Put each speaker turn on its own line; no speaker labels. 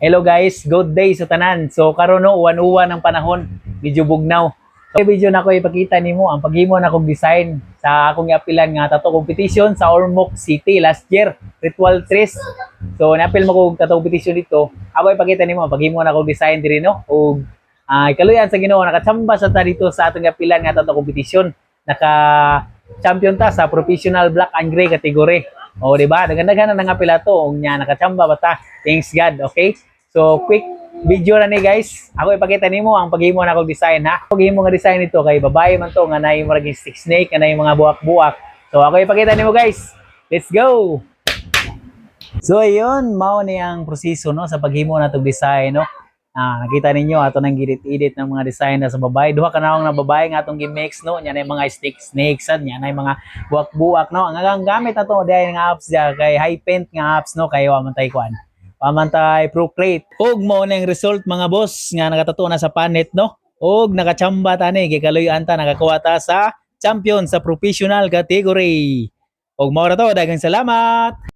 Hello guys, good day sa tanan. So karon no, uwan-uwan ang panahon, medyo bugnaw. So video na ko ipakita nimo ang paghimo na kong design sa akong iapilan nga tattoo competition sa Ormoc City last year, Ritual Trees. So naapil mo kog tattoo competition dito. Ako ipakita nimo ang paghimo na kong design diri no. Og kaluyan sa Ginoo nakachamba sa ta dito sa atong iapilan nga tattoo competition. Naka champion ta sa professional black and gray category. O, di ba? Dagan-dagan na nga pila to. Ug nya nakachamba ba ta? Thanks God, okay? So, quick video na ni guys. Ako ipakita nimo ang paghimo na kog design ha. Paghimo nga design nito kay babae man to nga naay murag stick snake, nga naay mga buwak-buwak. So, ako ipakita nimo guys. Let's go. So, ayun, mao ni ang proseso no sa paghimo na tog design no. Nakita ninyo ato nang gidit-edit ng mga design na sa babae. Duha ka na nga babae nga atong gi-mix no. Nya na mga stick snakes, nya na mga buwak-buwak no. Ang gamit na to diay nga apps dia kay high paint nga apps no kay wa man tay kuan. Wa man tay Procreate. Og mao na yung result mga boss nga nakatato na sa panet no. Og nakachamba tani kay kaluyan ta nakakuha ta sa champion sa professional category. Og mao ra to, daghang salamat.